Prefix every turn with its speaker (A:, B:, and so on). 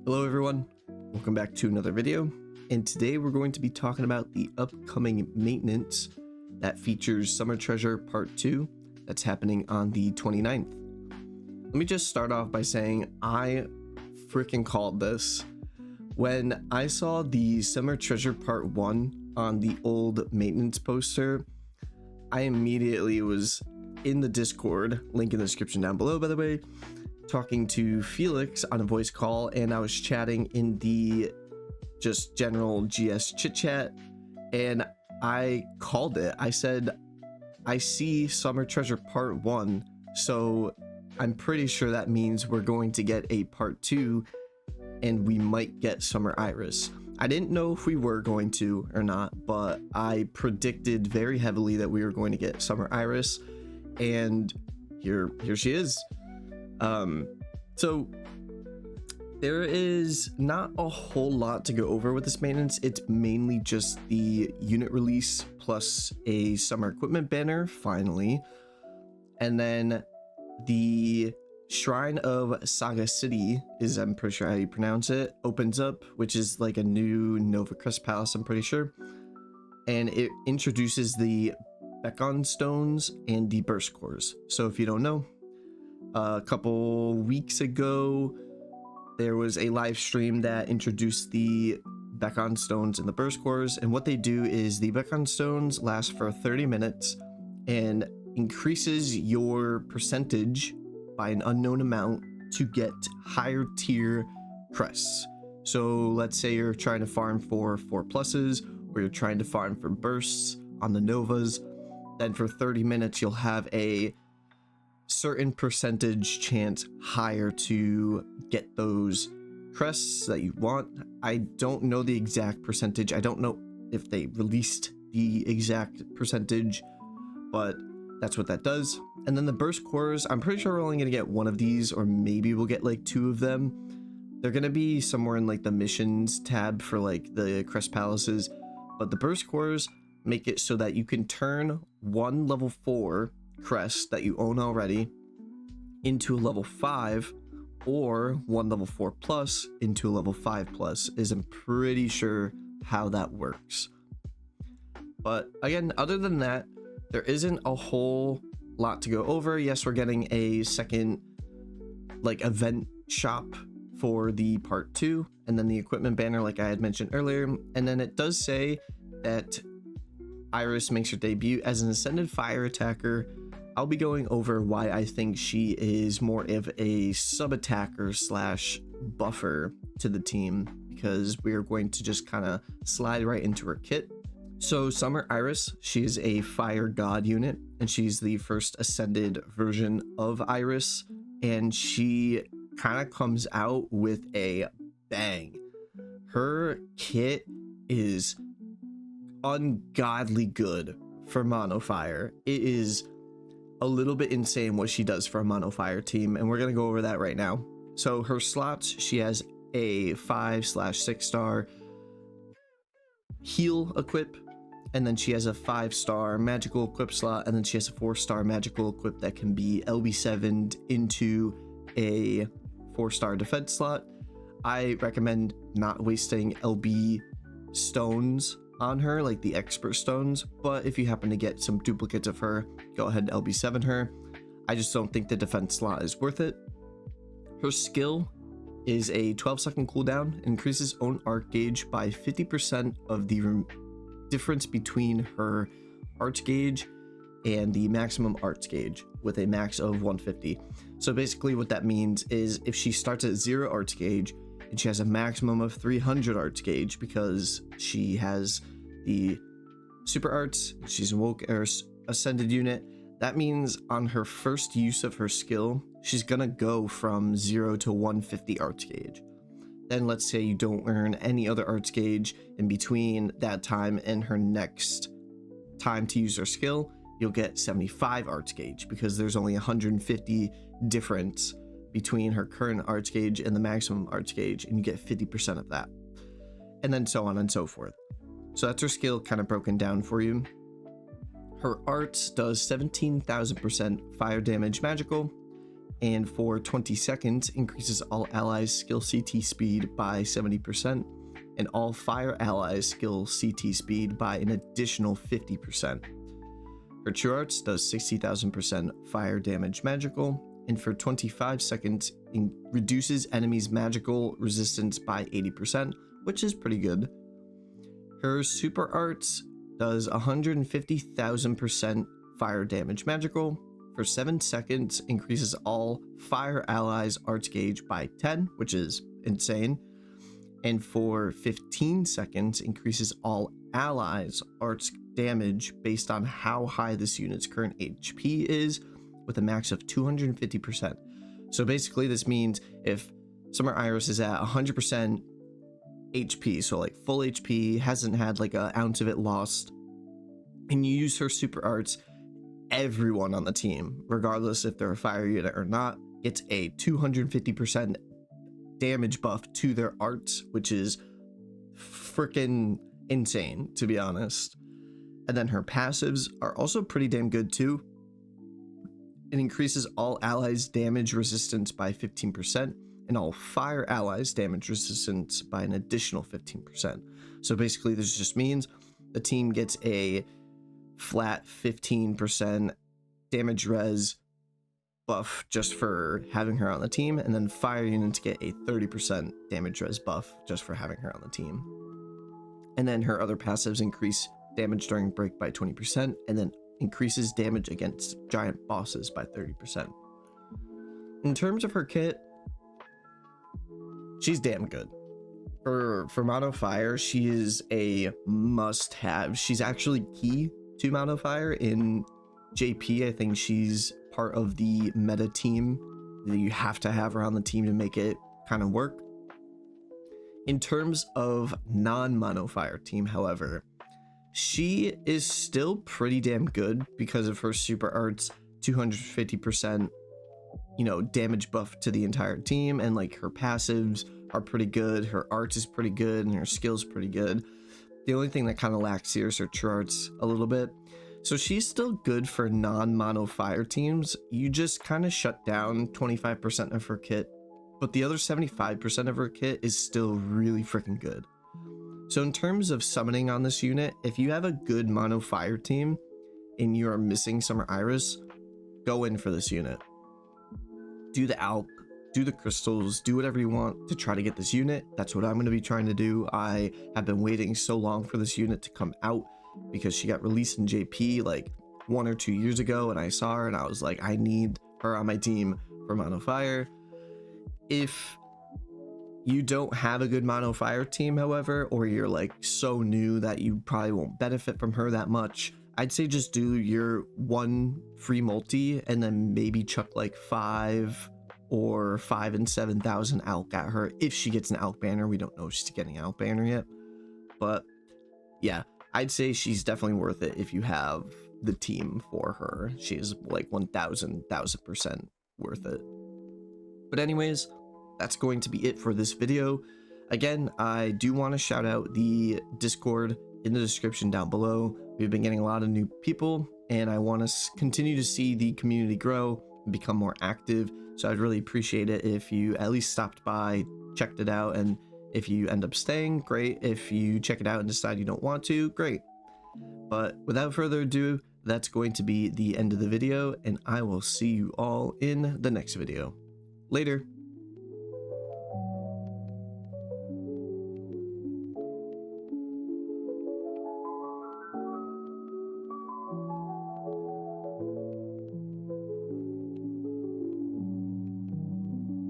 A: Hello everyone, welcome back to another video, and today we're going to be talking about the upcoming maintenance that features Summer Treasure Part 2 that's happening on the 29th. Let me just start off by saying I freaking called this. When I saw the Summer Treasure Part 1 on the old maintenance poster, I immediately was in the Discord, link in the description down below by the way, talking to Felix on a voice call, and I was chatting in the just general GS chit chat, and I called it. I said, I see Summer Treasure Part 1, so I'm pretty sure that means we're going to get a Part 2, and we might get Summer Iris. I didn't know if we were going to or not, but I predicted very heavily that we were going to get Summer Iris, and here she is. So there is not a whole lot to go over with this maintenance. It's mainly just the unit release plus a summer equipment banner finally, and then the Shrine of Saga City is, I'm pretty sure how you pronounce it, opens up, which is like a new Nova Crest Palace, I'm pretty sure, and it introduces the Beacon Stones and the Burst Cores. So if you don't know, a couple weeks ago there was a live stream that introduced the Beacon Stones and the Burst Cores, and what they do is the Beacon Stones last for 30 minutes and increases your percentage by an unknown amount to get higher tier crests. So let's say you're trying to farm for 4+, or you're trying to farm for bursts on the Novas, then for 30 minutes you'll have a certain percentage chance higher to get those crests that you want. I don't know the exact percentage. I don't know if they released the exact percentage, but that's what that does. And then the Burst Cores, I'm pretty sure we're only going to get one of these, or maybe we'll get like 2 of them. They're going to be somewhere in like the missions tab for like the Crest Palaces, but the Burst Cores make it so that you can turn one level 4 crest that you own already into a level 5, or one level 4+ into a level 5+, is I'm pretty sure how that works. But again, other than that, there isn't a whole lot to go over. Yes, we're getting a second like event shop for the Part 2, and then the equipment banner like I had mentioned earlier, and then it does say that Iris makes her debut as an Ascended Fire attacker. I'll be going over why I think she is more of a sub-attacker slash buffer to the team, because we are going to just kind of slide right into her kit. So Summer Iris, she's a fire god unit, and she's the first ascended version of Iris, and she kind of comes out with a bang. Her kit is ungodly good for mono fire. It is a little bit insane what she does for a mono fire team, and we're gonna go over that right now. So her slots, she has a 5/6 star heal equip, and then she has a 5-star magical equip slot, and then she has a 4-star magical equip that can be LB7'd into a 4-star defense slot. I recommend not wasting LB stones on her, like the expert stones, but if you happen to get some duplicates of her, go ahead and LB7 her. I just don't think the defense slot is worth it. Her skill is a 12-second cooldown, increases own arc gauge by 50% of the difference between her arch gauge and the maximum arch gauge, with a max of 150. So basically what that means is if she starts at 0 arch gauge and she has a maximum of 300 arch gauge, because she has the super arts, she's an woke or ascended unit, that means on her first use of her skill she's gonna go from 0 to 150 arch gauge. Then let's say you don't earn any other arch gauge in between that time and her next time to use her skill, you'll get 75 arch gauge, because there's only 150 difference between her current arch gauge and the maximum arch gauge, and you get 50% of that, and then so on and so forth. So that's her skill kind of broken down for you. Her arts does 17,000% fire damage magical, and for 20 seconds increases all allies skill CT speed by 70%, and all fire allies skill CT speed by an additional 50%. Her True Arts does 60,000% fire damage magical, and for 25 seconds reduces enemies' magical resistance by 80%, which is pretty good. Her Super Arts does 150,000% fire damage magical. For 7 seconds increases all fire allies arts gauge by 10, which is insane. And for 15 seconds increases all allies arts damage based on how high this unit's current HP is, with a max of 250%. So basically this means if Summer Iris is at 100% HP, so like full HP, hasn't had like an ounce of it lost, and you use her Super Arts, everyone on the team, regardless if they're a fire unit or not, gets a 250% damage buff to their arts, which is freaking insane, to be honest. And then her passives are also pretty damn good too. It increases all allies damage resistance by 15%, and all fire allies damage resistance by an additional 15%. So basically this just means the team gets a flat 15% damage res buff just for having her on the team, and then fire units get a 30% damage res buff just for having her on the team. And then her other passives increase damage during break by 20%, and then increases damage against giant bosses by 30%. In terms of her kit, she's damn good. For Mono Fire, she is a must-have. She's actually key to Mono Fire. In JP, I think she's part of the meta team that you have to have her on the team to make it kind of work. In terms of non-Mono Fire team, however, she is still pretty damn good because of her Super Arts 250%, damage buff to the entire team, and like her passives are pretty good, her arts is pretty good, and her skills pretty good. The only thing that kind of lacks here is her True Arts a little bit. So she's still good for non-Mono Fire teams. You just kind of shut down 25% of her kit, but the other 75% of her kit is still really freaking good. So in terms of summoning on this unit, if you have a good Mono Fire team and you are missing Summer Iris, go in for this unit. Do the Alp, do the crystals, do whatever you want to try to get this unit. That's what I'm going to be trying to do. I have been waiting so long for this unit to come out because she got released in JP like 1 or 2 years ago, and I saw her and I was like, I need her on my team for Mono Fire. If you don't have a good Mono Fire team, however, or you're like so new that you probably won't benefit from her that much, I'd say just do your 1 free multi and then maybe chuck like 5 and 7,000 Alk at her if she gets an Alk banner. We don't know if she's getting an Alk banner yet, but yeah, I'd say she's definitely worth it if you have the team for her. She's like 1,000% worth it. But anyways, that's going to be it for this video. Again, I do want to shout out the Discord in the description down below. We've been getting a lot of new people, and I want to continue to see the community grow and become more active. So I'd really appreciate it if you at least stopped by, checked it out, and if you end up staying, great. If you check it out and decide you don't want to, great. But without further ado, that's going to be the end of the video, and I will see you all in the next video. Later.